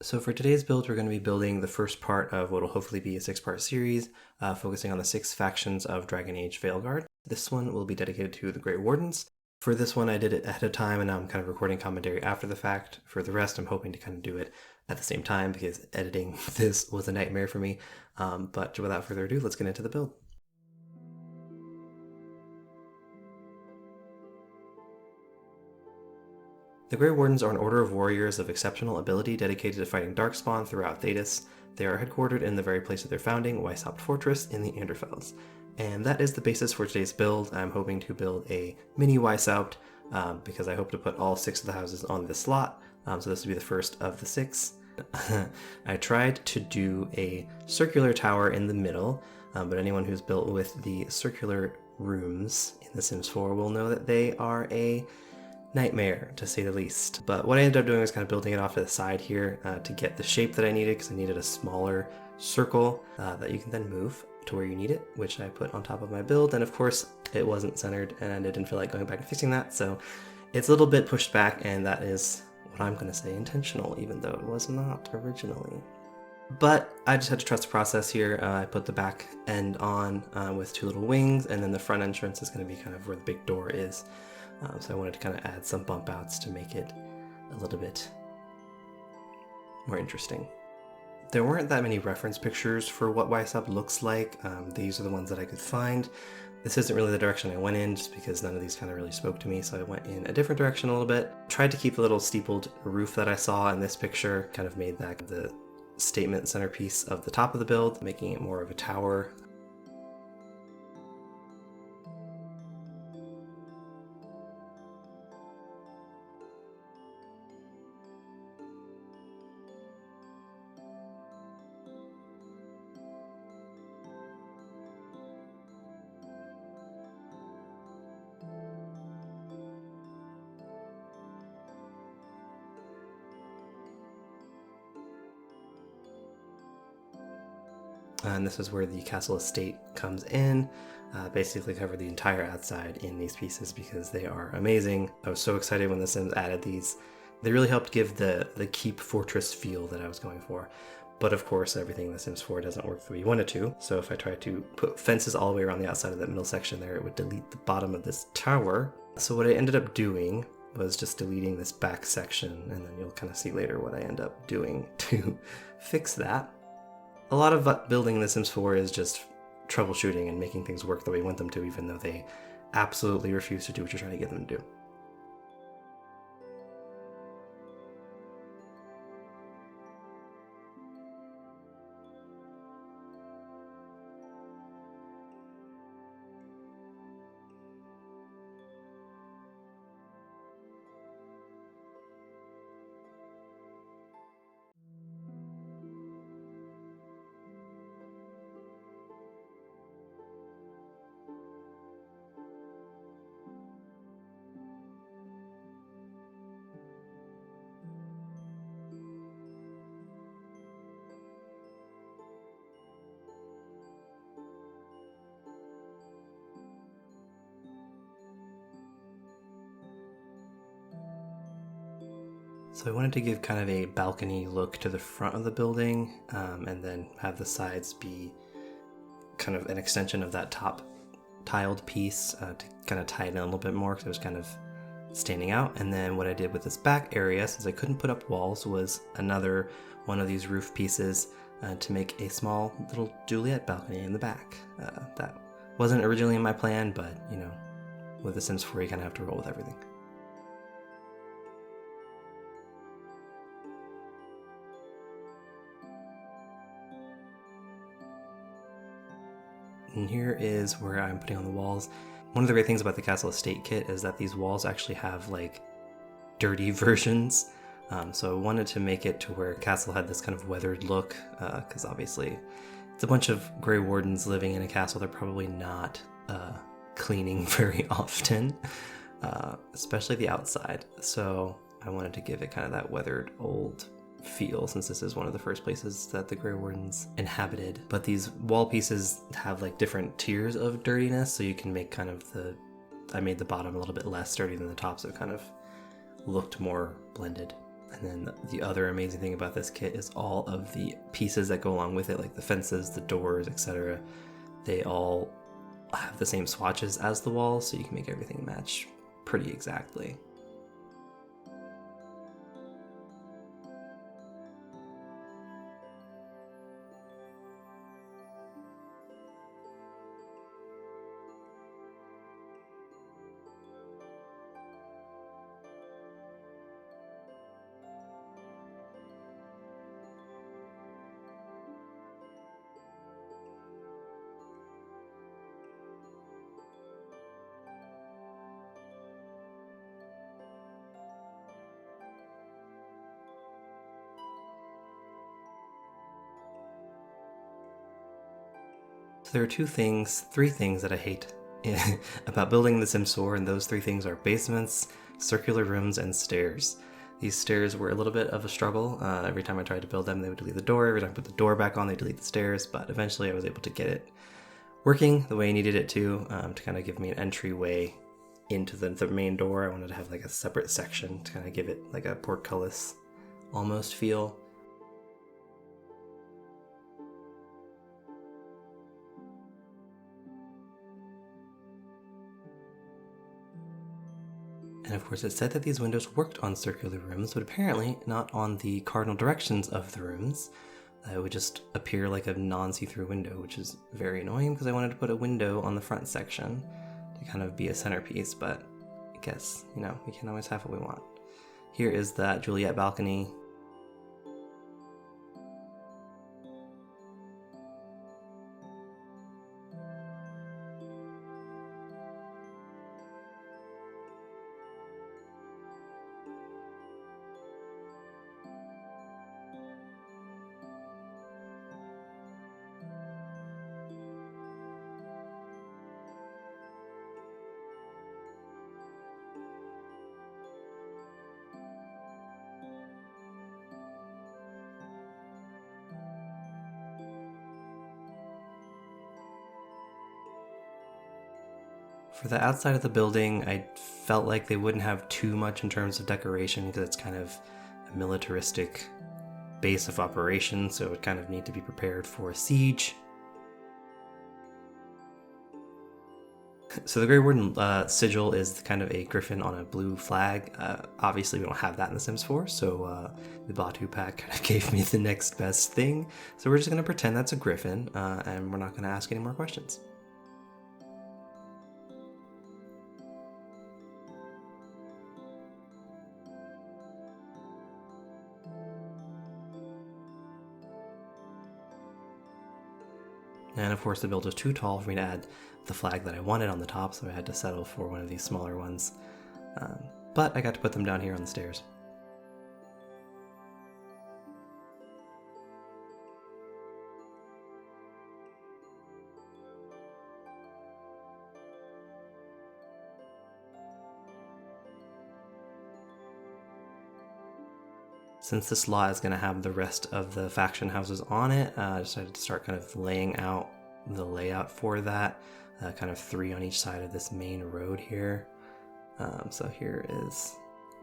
So for today's build, we're going to be building the first part of what will hopefully be a 6-part series, focusing on the 6 factions of Dragon Age Veilguard. This one will be dedicated to the Grey Wardens. For this one, I did it ahead of time, and now I'm kind of recording commentary after the fact. For the rest, I'm hoping to kind of do it at the same time, because editing this was a nightmare for me. But without further ado, let's get into the build. The Grey Wardens are an order of warriors of exceptional ability dedicated to fighting Darkspawn throughout Thedas. They are headquartered in the very place of their founding, Weisshaupt Fortress in the Anderfels. And that is the basis for today's build. I'm hoping to build a mini Weisshaupt because I hope to put all 6 of the houses on this slot. So this will be the first of the 6. I tried to do a circular tower in the middle, but anyone who's built with the circular rooms in The Sims 4 will know that they are a nightmare, to say the least. But what I ended up doing was kind of building it off to the side here to get the shape that I needed, because I needed a smaller circle that you can then move to where you need it, which I put on top of my build. And of course, it wasn't centered, and I didn't feel like going back and fixing that, so it's a little bit pushed back, and that is what I'm going to say intentional, even though it was not originally. But I just had to trust the process here. I put the back end on with 2 little wings, and then the front entrance is going to be kind of where the big door is. So I wanted to kind of add some bump outs to make it a little bit more interesting. There weren't that many reference pictures for what Weisshaupt looks like. These are the ones that I could find. This isn't really the direction I went in, just because none of these kind of really spoke to me, so I went in a different direction a little bit. Tried to keep the little steepled roof that I saw in this picture, kind of made that the statement centerpiece of the top of the build, making it more of a tower. And this is where the castle estate comes in. Basically cover the entire outside in these pieces because they are amazing. I was so excited when The Sims added these. They really helped give the keep fortress feel that I was going for. But of course, everything in The Sims 4 doesn't work the way you want it to. So if I try to put fences all the way around the outside of that middle section there, it would delete the bottom of this tower. So what I ended up doing was just deleting this back section, and then you'll kind of see later what I end up doing to fix that. A lot of building in The Sims 4 is just troubleshooting and making things work the way you want them to, even though they absolutely refuse to do what you're trying to get them to do. So I wanted to give kind of a balcony look to the front of the building, and then have the sides be kind of an extension of that top tiled piece to kind of tie it in a little bit more, because it was kind of standing out. And then what I did with this back area, since I couldn't put up walls, was another one of these roof pieces to make a small little Juliet balcony in the back. That wasn't originally in my plan, but you know, with The Sims 4 you kind of have to roll with everything. And here is where I'm putting on the walls. One of the great things about the Castle Estate kit is that these walls actually have like dirty versions. So I wanted to make it to where Castle had this kind of weathered look, because obviously it's a bunch of Grey Wardens living in a castle. They're probably not cleaning very often, especially the outside. So I wanted to give it kind of that weathered old feel, since this is one of the first places that the Grey Wardens inhabited. But these wall pieces have like different tiers of dirtiness, so you can make kind of I made the bottom a little bit less dirty than the top, so it kind of looked more blended. And then the other amazing thing about this kit is all of the pieces that go along with it, like the fences, the doors, etc. They all have the same swatches as the walls, so you can make everything match pretty exactly. So there are three things that I hate about building the Sims 4, and those three things are basements, circular rooms, and stairs. These stairs were a little bit of a struggle. Every time I tried to build them, they would delete the door. Every time I put the door back on, they delete the stairs, but eventually I was able to get it working the way I needed it to kind of give me an entryway into the main door. I wanted to have like a separate section to kind of give it like a portcullis almost feel. And of course it said that these windows worked on circular rooms, but apparently not on the cardinal directions of the rooms. It would just appear like a non-see-through window, which is very annoying because I wanted to put a window on the front section to kind of be a centerpiece, but I guess, you know, we can't always have what we want. Here is that Juliet balcony. For the outside of the building, I felt like they wouldn't have too much in terms of decoration because it's kind of a militaristic base of operations, so it would kind of need to be prepared for a siege. So the Grey Warden sigil is kind of a griffin on a blue flag. Obviously we don't have that in The Sims 4, so the Batu pack kind of gave me the next best thing. So we're just going to pretend that's a griffin, and we're not going to ask any more questions. And of course the build was too tall for me to add the flag that I wanted on the top, so I had to settle for one of these smaller ones. But I got to put them down here on the stairs. Since this lot is going to have the rest of the faction houses on it, I decided to start kind of laying out the layout for that. Kind of 3 on each side of this main road here. So here is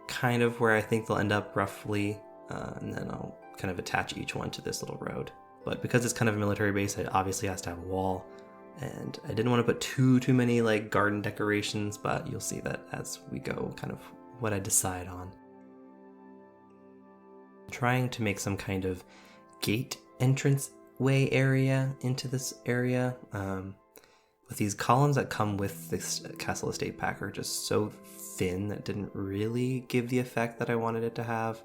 kind of where I think they'll end up roughly, and then I'll kind of attach each one to this little road. But because it's kind of a military base, it obviously has to have a wall, and I didn't want to put too many like garden decorations, but you'll see that as we go, kind of what I decide on. Trying to make some kind of gate entrance way area into this area. With these columns that come with this Castle Estate pack are just so thin that didn't really give the effect that I wanted it to have.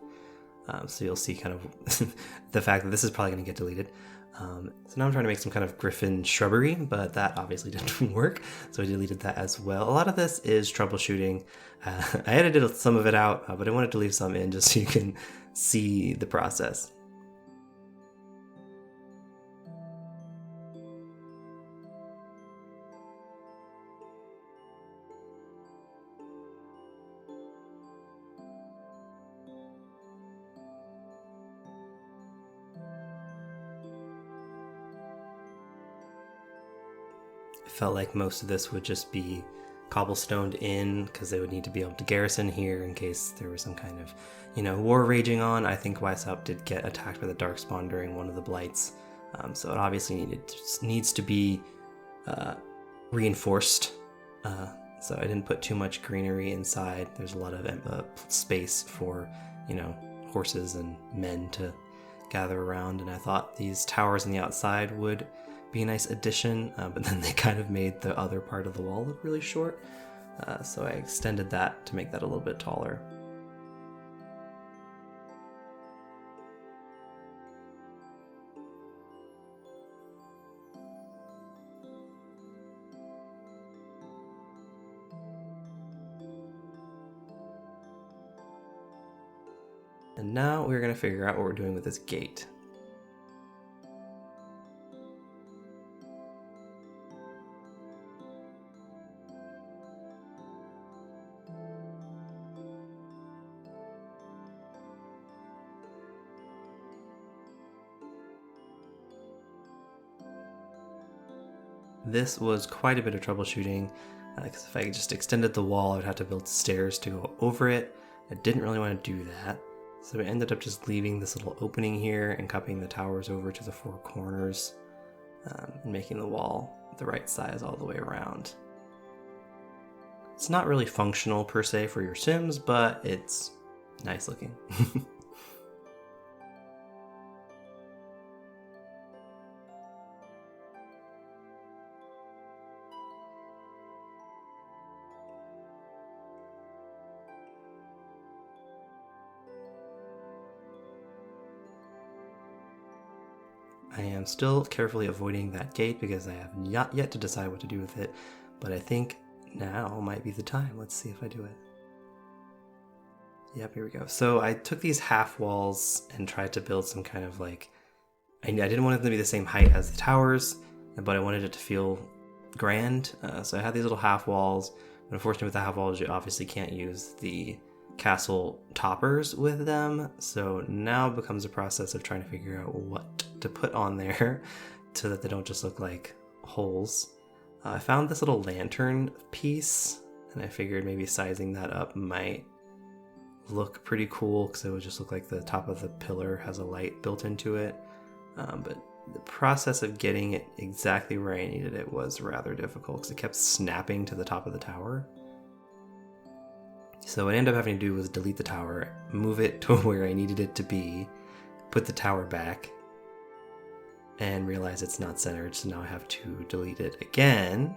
So you'll see kind of the fact that this is probably going to get deleted. So now I'm trying to make some kind of griffin shrubbery, but that obviously didn't work, so I deleted that as well. A lot of this is troubleshooting. I edited some of it out, but I wanted to leave some in just so you can see the process. Felt like most of this would just be cobblestoned in because they would need to be able to garrison here in case there was some kind of, war raging on. I think Weisshaupt did get attacked by the Darkspawn during one of the blights, so it obviously needs to be reinforced. So I didn't put too much greenery inside. There's a lot of space for, horses and men to gather around, and I thought these towers on the outside would be a nice addition, but then they kind of made the other part of the wall look really short, so I extended that to make that a little bit taller. And now we're going to figure out what we're doing with this gate. This was quite a bit of troubleshooting, because if I just extended the wall, I would have to build stairs to go over it. I didn't really want to do that, so I ended up just leaving this little opening here and copying the towers over to the four corners, and making the wall the right size all the way around. It's not really functional per se for your Sims, but it's nice looking. I am still carefully avoiding that gate because I have not yet to decide what to do with it, but I think now might be the time. Let's see if I do it. Yep, here we go. So I took these half walls and tried to build some kind of I didn't want them to be the same height as the towers, but I wanted it to feel grand. So I had these little half walls. But unfortunately with the half walls, you obviously can't use the castle toppers with them. So now it becomes a process of trying to figure out what to put on there so that they don't just look like holes. I found this little lantern piece, and I figured maybe sizing that up might look pretty cool because it would just look like the top of the pillar has a light built into it. But the process of getting it exactly where I needed it was rather difficult because it kept snapping to the top of the tower. So what I ended up having to do was delete the tower, move it to where I needed it to be, put the tower back, and realize it's not centered, so now I have to delete it again.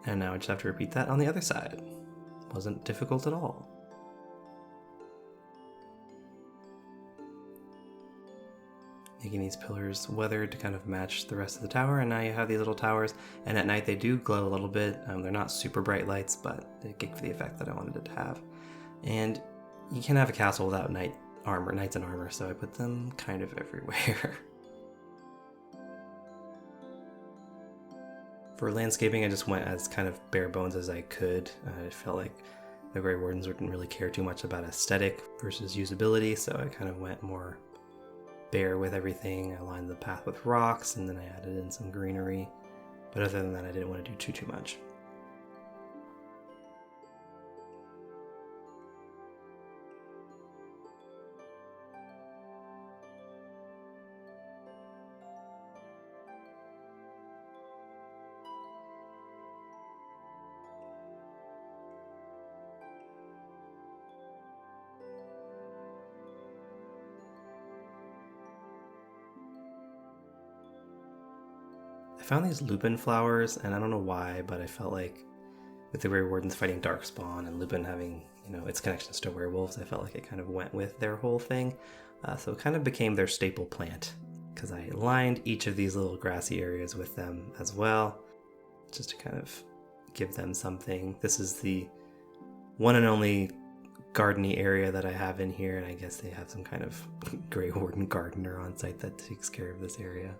And now I just have to repeat that on the other side. Wasn't difficult at all. Making these pillars weathered to kind of match the rest of the tower, and now you have these little towers, and at night they do glow a little bit. They're not super bright lights, but they give the effect that I wanted it to have. And you can't have a castle without knights in armor, so I put them kind of everywhere. For landscaping, I just went as kind of bare bones as I could. I felt like the Grey Wardens wouldn't really care too much about aesthetic versus usability, so I kind of went more bare with everything. I lined the path with rocks, and then I added in some greenery. But other than that, I didn't want to do too much. I found these lupin flowers, and I don't know why, but I felt like with the Grey Wardens fighting Darkspawn and Lupin having, its connections to werewolves. I felt like it kind of went with their whole thing. So it kind of became their staple plant, because I lined each of these little grassy areas with them as well, just to kind of give them something. This is the one and only gardeny area that I have in here, and I guess they have some kind of Grey Warden gardener on site that takes care of this area.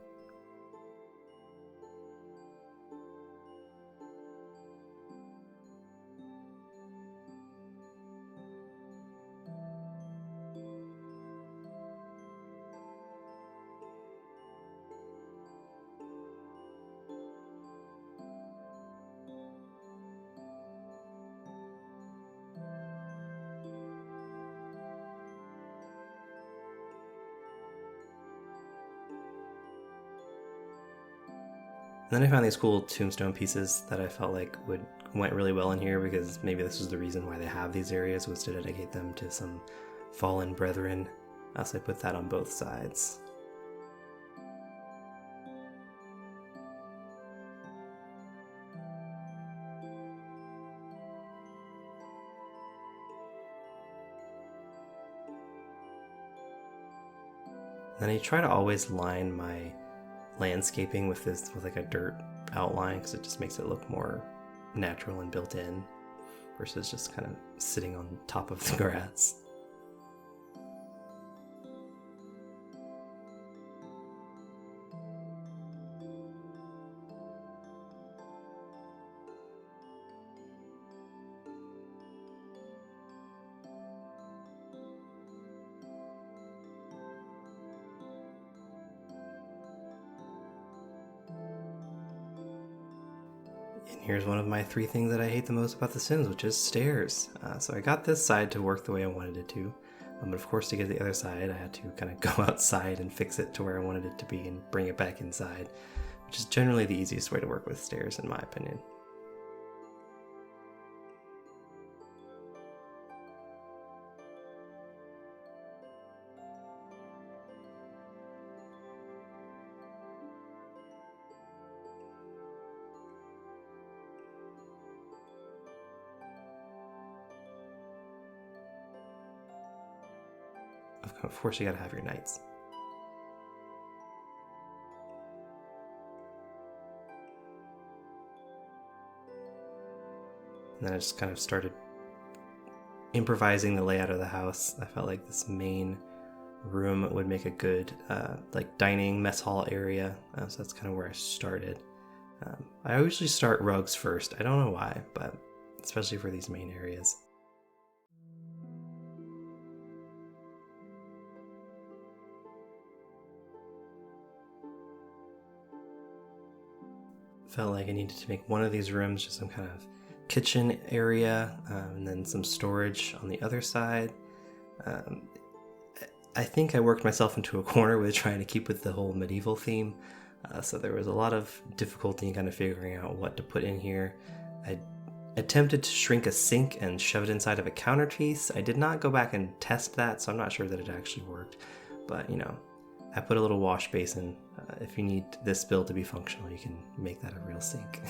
And then I found these cool tombstone pieces that I felt like went really well in here, because maybe this was the reason why they have these areas, was to dedicate them to some fallen brethren. So I put that on both sides. Then I try to always line my landscaping with like a dirt outline, because it just makes it look more natural and built in versus just kind of sitting on top of the grass. And here's one of my 3 things that I hate the most about The Sims, which is stairs. So I got this side to work the way I wanted it to. But of course, to get the other side, I had to kind of go outside and fix it to where I wanted it to be and bring it back inside, which is generally the easiest way to work with stairs, in my opinion. Of course, you gotta have your knights. And then I just kind of started improvising the layout of the house. I felt like this main room would make a good like dining mess hall area, so that's kind of where I started. I usually start rugs first. I don't know why, but especially for these main areas. Felt like I needed to make one of these rooms just some kind of kitchen area, and then some storage on the other side. I think I worked myself into a corner with trying to keep with the whole medieval theme, so there was a lot of difficulty in kind of figuring out what to put in here. I attempted to shrink a sink and shove it inside of a counterpiece. I did not go back and test that, so I'm not sure that it actually worked, but I put a little wash basin. If you need this build to be functional, you can make that a real sink.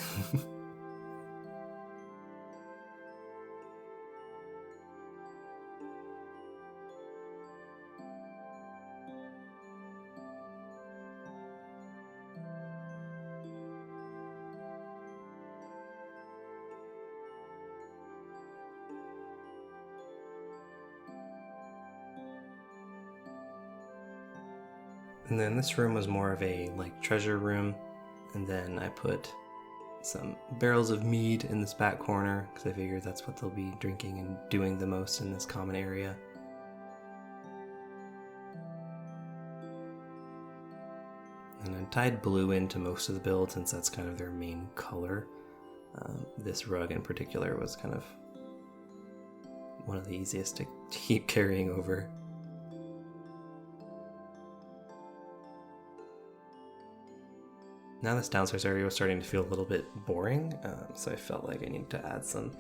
And then this room was more of a treasure room, and then I put some barrels of mead in this back corner because I figured that's what they'll be drinking and doing the most in this common area. And I tied blue into most of the build since that's kind of their main color. This rug in particular was kind of one of the easiest to keep carrying over. Now this downstairs area was starting to feel a little bit boring, so I felt like I needed to add some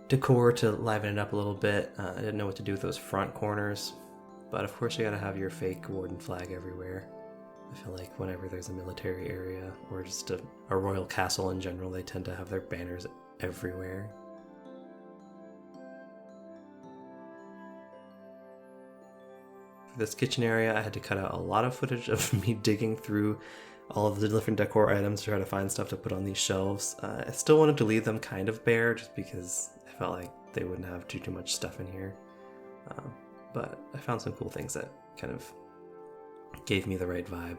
decor to liven it up a little bit. I didn't know what to do with those front corners, but of course you gotta have your fake warden flag everywhere. I feel like whenever there's a military area or just a royal castle in general, they tend to have their banners everywhere. For this kitchen area, I had to cut out a lot of footage of me digging through all of the different decor items to try to find stuff to put on these shelves. I still wanted to leave them kind of bare just because I felt like they wouldn't have too much stuff in here. But I found some cool things that kind of gave me the right vibe.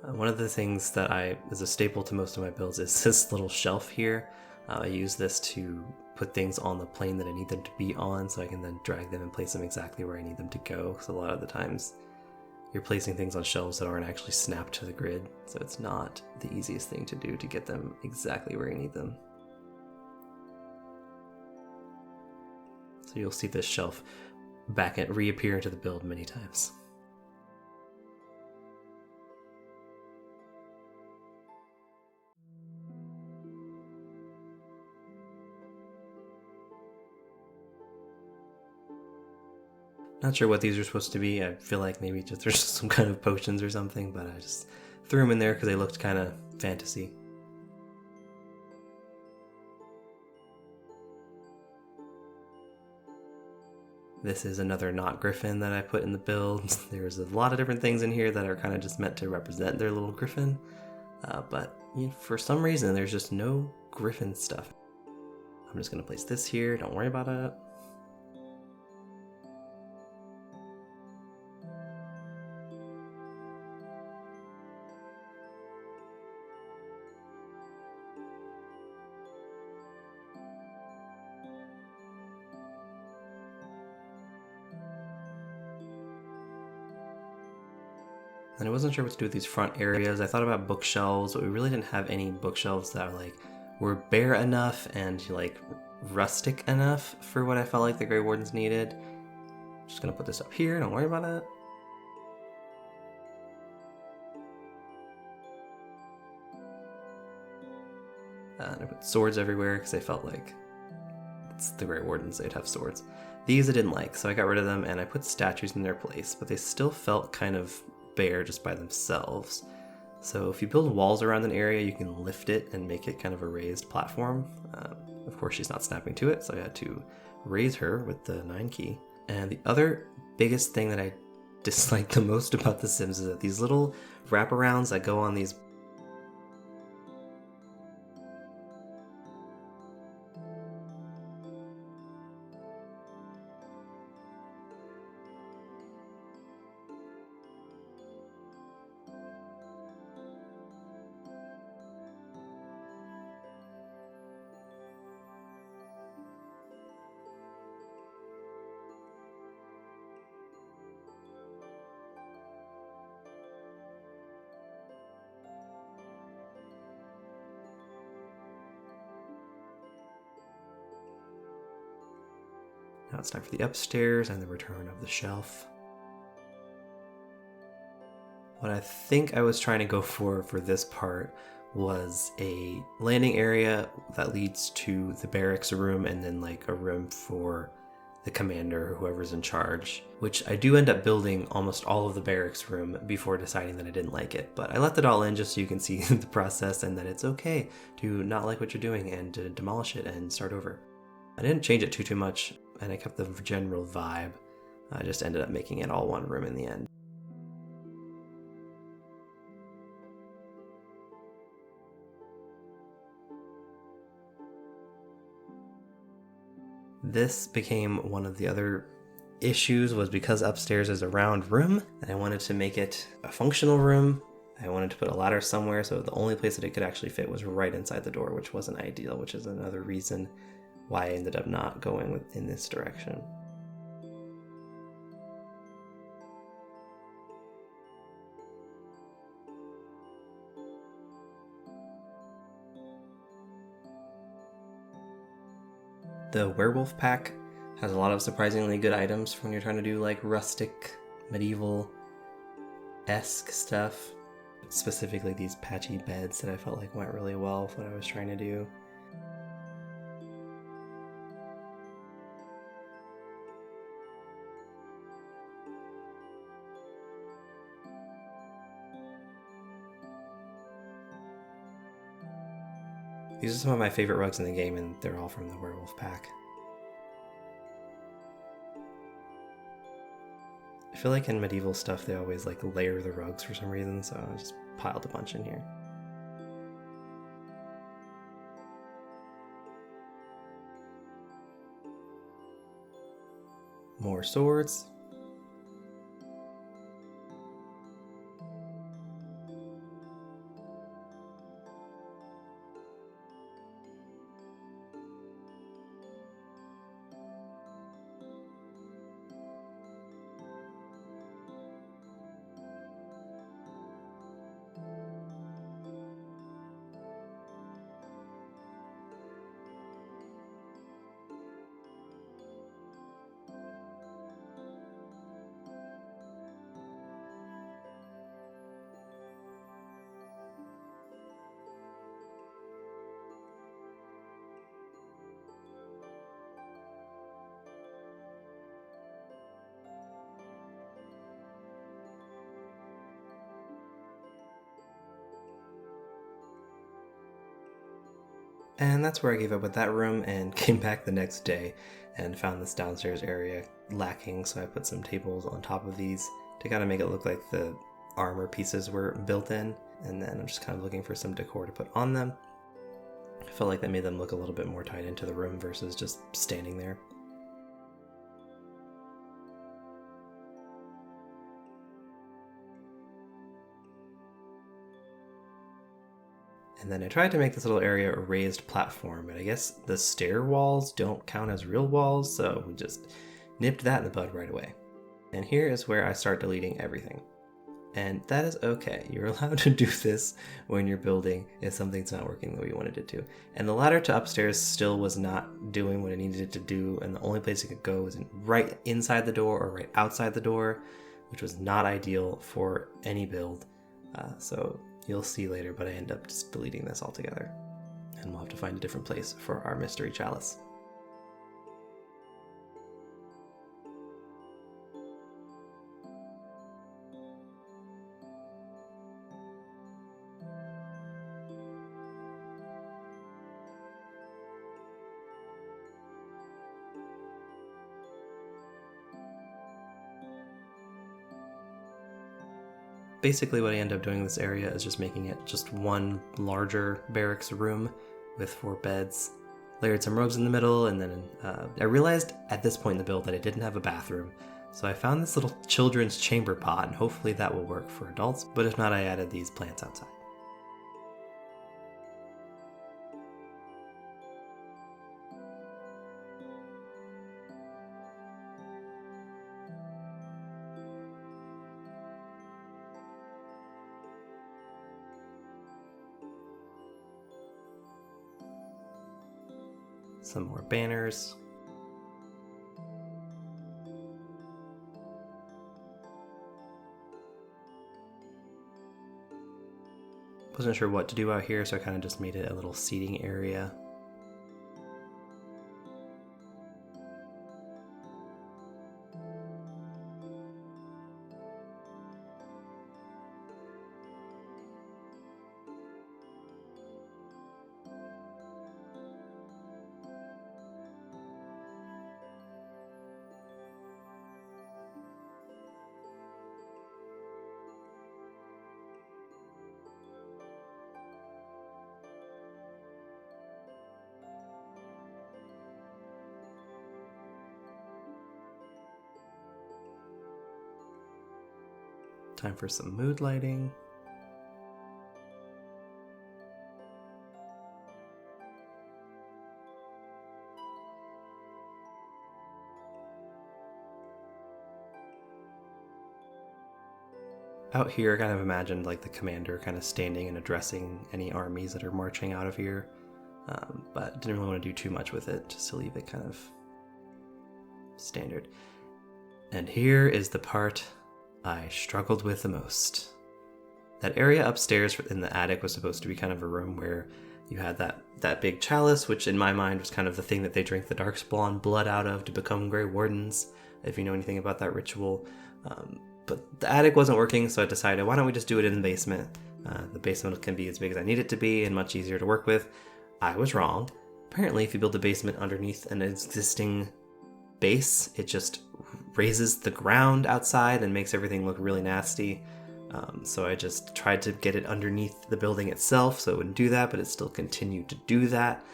One of the things that is a staple to most of my builds is this little shelf here. I use this to put things on the plane that I need them to be on, so I can then drag them and place them exactly where I need them to go, because a lot of the times you're placing things on shelves that aren't actually snapped to the grid, so it's not the easiest thing to do to get them exactly where you need them. So you'll see this shelf reappear into the build many times. Not sure what these are supposed to be. I feel like maybe there's just some kind of potions or something, but I just threw them in there because they looked kind of fantasy. This is another not griffin that I put in the build. There's a lot of different things in here that are kind of just meant to represent their little griffin, but for some reason there's just no griffin stuff. I'm just going to place this here, don't worry about it. And I wasn't sure what to do with these front areas. I thought about bookshelves, but we really didn't have any bookshelves that were bare enough and rustic enough for what I felt like the Grey Wardens needed. Just gonna put this up here, don't worry about it. And I put swords everywhere because I felt like it's the Grey Wardens, they'd have swords. These I didn't like, so I got rid of them and I put statues in their place, but they still felt kind of bare just by themselves. So if you build walls around an area, you can lift it and make it kind of a raised platform. Of course, she's not snapping to it, so I had to raise her with the 9 key. And the other biggest thing that I dislike the most about The Sims is that these little wraparounds that go on these Now it's time for the upstairs and the return of the shelf. What I think I was trying to go for this part was a landing area that leads to the barracks room and then a room for the commander or whoever's in charge, which I do end up building almost all of the barracks room before deciding that I didn't like it. But I left it all in just so you can see the process and that it's okay to not like what you're doing and to demolish it and start over. I didn't change it too much, and I kept the general vibe. I just ended up making it all one room in the end. This became one of the other issues, was because upstairs is a round room, and I wanted to make it a functional room. I wanted to put a ladder somewhere, so the only place that it could actually fit was right inside the door, which wasn't ideal, which is another reason why I ended up not going in this direction. The werewolf pack has a lot of surprisingly good items for when you're trying to do rustic, medieval-esque stuff. Specifically these patchy beds that I felt like went really well with what I was trying to do. These are some of my favorite rugs in the game, and they're all from the werewolf pack. feel like in medieval stuff they always like layer the rugs for some reason, so I just piled a bunch in here. More swords. And that's where I gave up with that room and came back the next day and found this downstairs area lacking, so I put some tables on top of these to kind of make it look like the armor pieces were built in, and then I'm just kind of looking for some decor to put on them. I felt like that made them look a little bit more tied into the room versus just standing there. And then I tried to make this little area a raised platform, but I guess the stair walls don't count as real walls, so we just nipped that in the bud right away. And here is where I start deleting everything. And that is okay. You're allowed to do this when you're building if something's not working the way you wanted it to. And the ladder to upstairs still was not doing what it needed it to do, and the only place it could go was right inside the door or right outside the door, which was not ideal for any build. So you'll see later, but I end up just deleting this altogether. And we'll have to find a different place for our mystery chalice. Basically what I end up doing in this area is just making it just one larger barracks room with 4 beds. Layered some rugs in the middle, and then I realized at this point in the build that I didn't have a bathroom. So I found this little children's chamber pot, and hopefully that will work for adults, but if not, I added these plants outside. Some more banners. Wasn't sure what to do out here, so I kind of just made it a little seating area. Time for some mood lighting. Out here, I kind of imagined like the commander kind of standing and addressing any armies that are marching out of here, but didn't really want to do too much with it, just to leave it kind of standard. And here is the part I struggled with the most. That area upstairs in the attic was supposed to be kind of a room where you had that big chalice, which in my mind was kind of the thing that they drink the darkspawn blood out of to become Grey Wardens, if you know anything about that ritual. But the attic wasn't working, so I decided, why don't we just do it in the basement? The basement can be as big as I need it to be and much easier to work with. I was wrong. Apparently, if you build a basement underneath an existing base, it just raises the ground outside and makes everything look really nasty. So I just tried to get it underneath the building itself so it wouldn't do that, but it still continued to do that.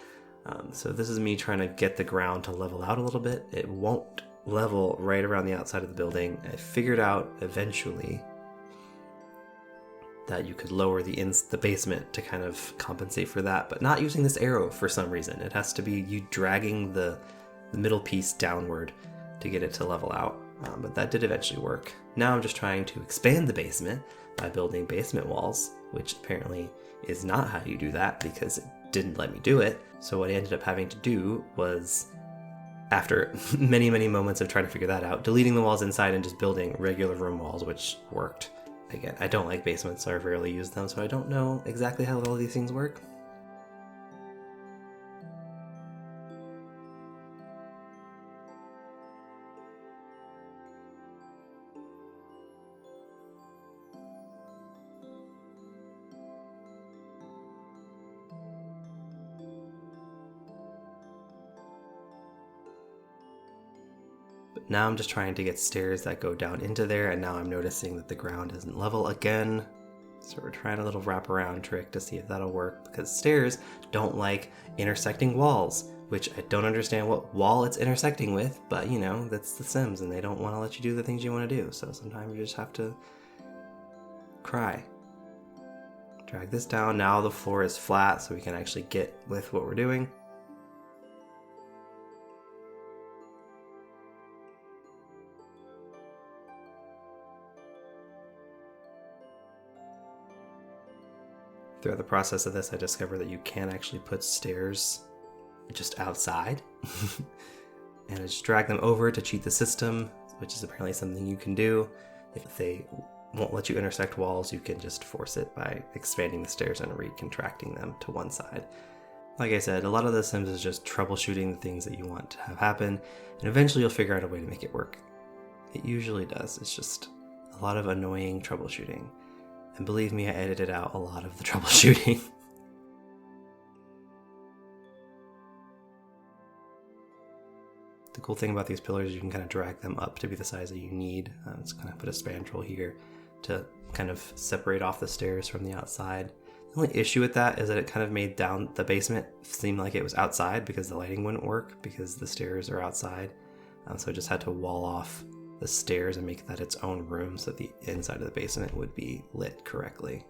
So this is me trying to get the ground to level out a little bit. It won't level right around the outside of the building. I figured out eventually that you could lower the basement to kind of compensate for that, but not using this arrow for some reason. It has to be you dragging the middle piece downward to get it to level out, but that did eventually work. Now I'm just trying to expand the basement by building basement walls, which apparently is not how you do that because it didn't let me do it. So what I ended up having to do was, after many moments of trying to figure that out, deleting the walls inside and just building regular room walls, which worked. Again, I don't like basements, so I rarely use them, so I don't know exactly how all these things work. Now I'm just trying to get stairs that go down into there, and now I'm noticing that the ground isn't level again. So we're trying a little wraparound trick to see if that'll work, because stairs don't like intersecting walls, which I don't understand what wall it's intersecting with, but you know, that's The Sims, and they don't want to let you do the things you want to do, so sometimes you just have to cry. Drag this down. Now the floor is flat, so we can actually get with what we're doing. Throughout the process of this, I discovered that you can actually put stairs just outside. And I just drag them over to cheat the system, which is apparently something you can do. If they won't let you intersect walls, you can just force it by expanding the stairs and recontracting them to one side. Like I said, a lot of The Sims is just troubleshooting the things that you want to have happen, and eventually you'll figure out a way to make it work. It usually does. It's just a lot of annoying troubleshooting. And believe me, I edited out a lot of the troubleshooting. The cool thing about these pillars is you can kind of drag them up to be the size that you need. Let's kind of put a spandrel here to kind of separate off the stairs from the outside. The only issue with that is that it kind of made down the basement seem like it was outside because the lighting wouldn't work because the stairs are outside. So I just had to wall off the stairs and make that its own room so that the inside of the basement would be lit correctly.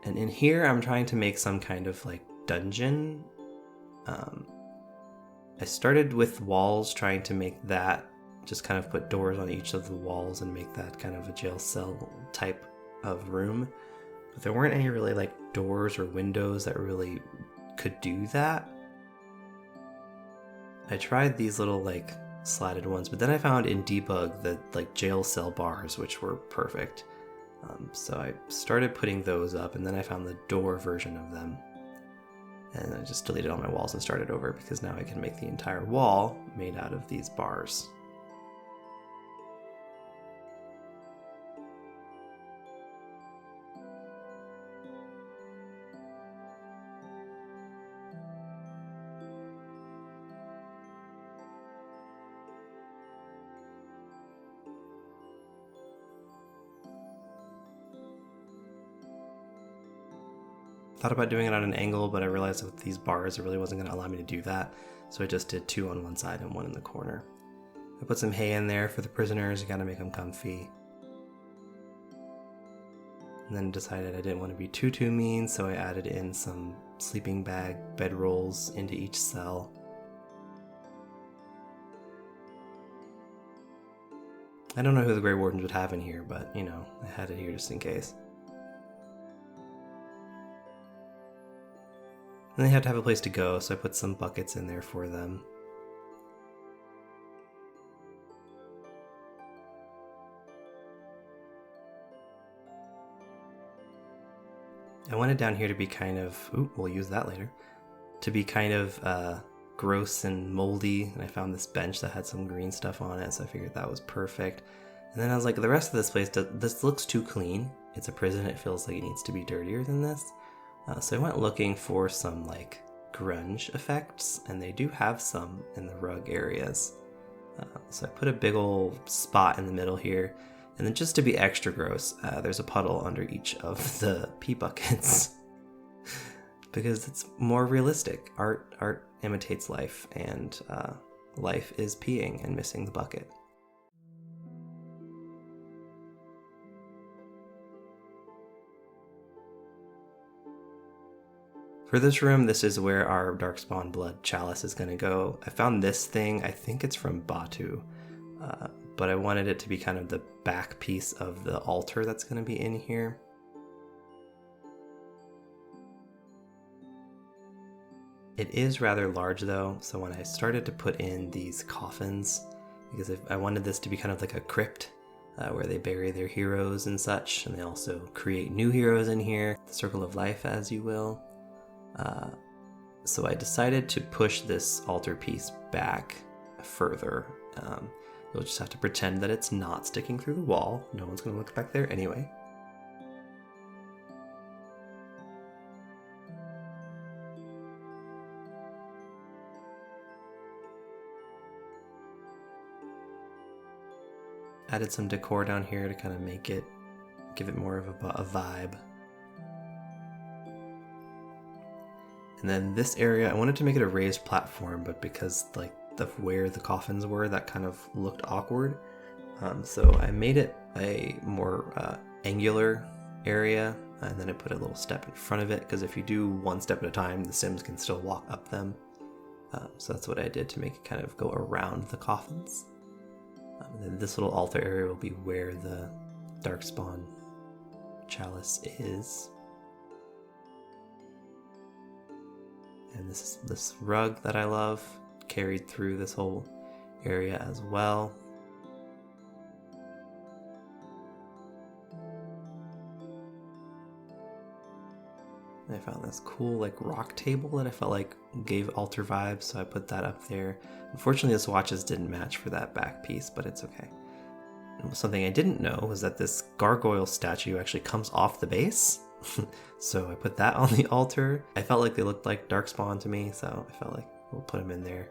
And in here I'm trying to make some kind of like dungeon. I started with walls, trying to make that, just kind of put doors on each of the walls and make that kind of a jail cell type of room. But there weren't any really like doors or windows that really could do that. I tried these little like slatted ones, but then I found in debug the like jail cell bars, which were perfect. So I started putting those up, and then I found the door version of them. And I just deleted all my walls and started over because now I can make the entire wall made out of these bars. Thought about doing it on an angle, but I realized with these bars it really wasn't going to allow me to do that, so I just did two on one side and one in the corner. I put some hay in there for the prisoners, you gotta make them comfy. And then decided I didn't want to be too mean, so I added in some sleeping bag bedrolls into each cell. I don't know who the Grey Wardens would have in here, but you know, I had it here just in case. And they have to have a place to go, so I put some buckets in there for them. I wanted down here to be kind of, we'll use that later, to be kind of gross and moldy, and I found this bench that had some green stuff on it, so I figured that was perfect. And then I was like, the rest of this place, this looks too clean. it's a prison, it feels like it needs to be dirtier than this. So I went looking for some like grunge effects, and they do have some in the rug areas. So I put a big old spot in the middle here, and then just to be extra gross, there's a puddle under each of the pee buckets. Because it's more realistic. Art imitates life, and life is peeing and missing the bucket. For this room, this is where our Darkspawn Blood Chalice is going to go. I found this thing, I think it's from Batu, but I wanted it to be kind of the back piece of the altar that's going to be in here. It is rather large though, so when I started to put in these coffins, because I wanted this to be kind of like a crypt where they bury their heroes and such, and they also create new heroes in here, the circle of life as you will. So I decided to push this altar piece back further. You'll just have to pretend that it's not sticking through the wall. No one's going to look back there anyway. Added some decor down here to kind of give it more of a vibe. And then this area, I wanted to make it a raised platform, but because like where the coffins were, that kind of looked awkward. So I made it a more angular area, and then I put a little step in front of it, because if you do one step at a time, the Sims can still walk up them. So that's what I did to make it kind of go around the coffins. And then this little altar area will be where the Darkspawn Chalice is. And this rug that I love carried through this whole area as well. And I found this cool like rock table that I felt like gave altar vibes, so I put that up there. Unfortunately, the swatches didn't match for that back piece, but it's okay. And something I didn't know was that this gargoyle statue actually comes off the base. So I put that on the altar. I felt like they looked like Darkspawn to me, so I felt like we'll put them in there.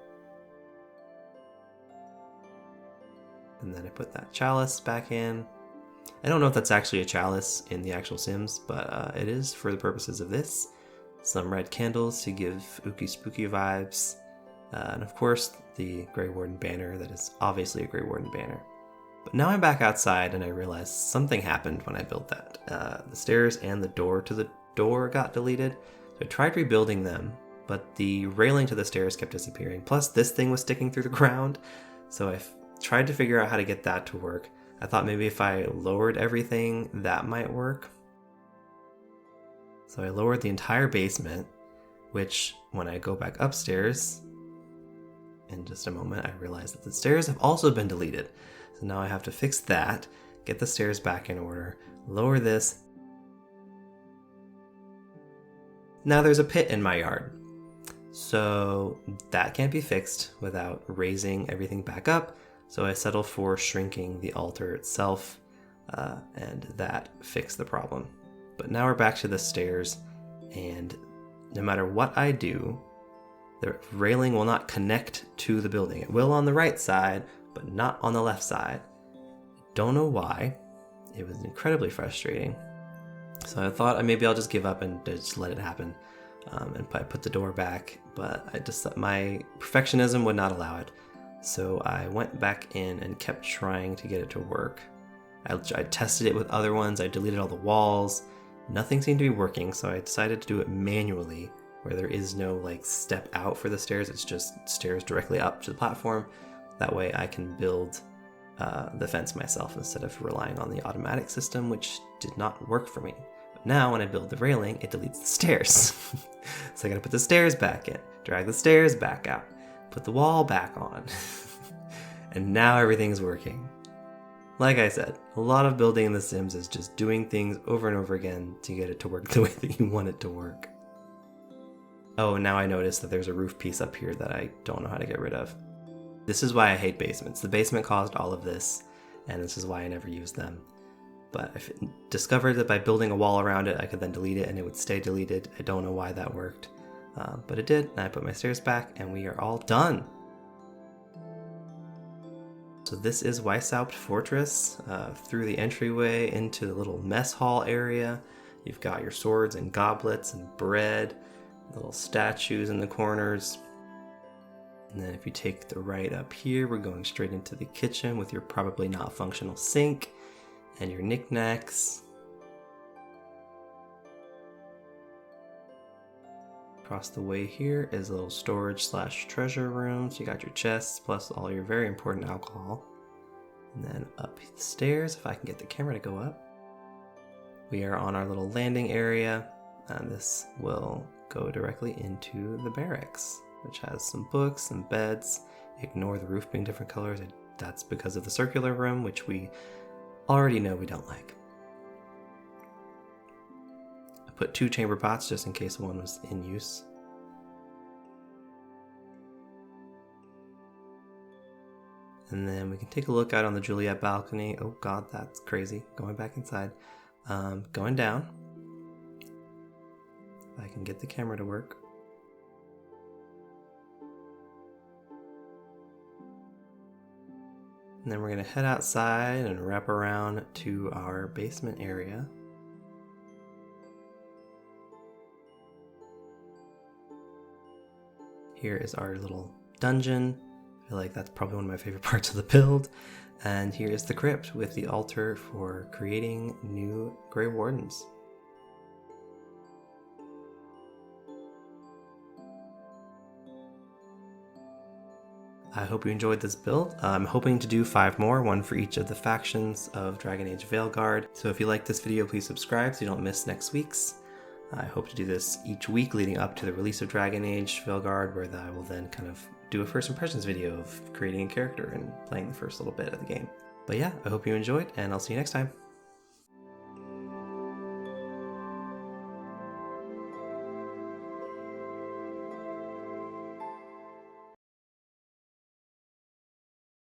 And then I put that chalice back in. I don't know if that's actually a chalice in the actual Sims, but it is for the purposes of this. Some red candles to give ooky spooky vibes. And of course, the Grey Warden banner that is obviously a Grey Warden banner. But now I'm back outside and I realized something happened when I built that. The stairs and the door to the door got deleted. So I tried rebuilding them, but the railing to the stairs kept disappearing. Plus this thing was sticking through the ground. So I tried to figure out how to get that to work. I thought maybe if I lowered everything, that might work. So I lowered the entire basement, which when I go back upstairs, in just a moment, I realize that the stairs have also been deleted. So now I have to fix that, get the stairs back in order, lower this. Now there's a pit in my yard. So that can't be fixed without raising everything back up. So I settle for shrinking the altar itself, and that fixed the problem. But now we're back to the stairs, and no matter what I do, the railing will not connect to the building. It will on the right side, but not on the left side. Don't know why. It was incredibly frustrating. So I thought maybe I'll just give up and just let it happen. And I put the door back, but my perfectionism would not allow it. So I went back in and kept trying to get it to work. I tested it with other ones. I deleted all the walls. Nothing seemed to be working, so I decided to do it manually, where there is no like step out for the stairs. It's just stairs directly up to the platform. That way I can build the fence myself instead of relying on the automatic system, which did not work for me. But now when I build the railing, it deletes the stairs. So I gotta put the stairs back in, drag the stairs back out, put the wall back on. And now everything's working. Like I said, a lot of building in The Sims is just doing things over and over again to get it to work the way that you want it to work. Oh, and now I notice that there's a roof piece up here that I don't know how to get rid of. This is why I hate basements. The basement caused all of this, and this is why I never use them. but I discovered that by building a wall around it, I could then delete it and it would stay deleted. I don't know why that worked, but it did. And I put my stairs back and we are all done. So this is Weisshaupt Fortress. Through the entryway into the little mess hall area, you've got your swords and goblets and bread, little statues in the corners. And then if you take the right up here, we're going straight into the kitchen with your probably not functional sink and your knickknacks. Across the way here is a little storage / treasure room. So you got your chests plus all your very important alcohol. And then up the stairs, if I can get the camera to go up, we are on our little landing area, and this will go directly into the barracks, which has some books and beds. Ignore the roof being different colors. That's because of the circular room, which we already know we don't like. I put 2 chamber pots just in case one was in use. And then we can take a look out on the Juliet balcony. Oh god, that's crazy. Going back inside. Going down. If I can get the camera to work. And then we're going to head outside and wrap around to our basement area. Here is our little dungeon. I feel like that's probably one of my favorite parts of the build. And here is the crypt with the altar for creating new Grey Wardens. I hope you enjoyed this build. I'm hoping to do 5 more, one for each of the factions of Dragon Age Veilguard. So if you like this video, please subscribe so you don't miss next week's. I hope to do this each week leading up to the release of Dragon Age Veilguard, where I will then kind of do a first impressions video of creating a character and playing the first little bit of the game. But yeah, I hope you enjoyed, and I'll see you next time.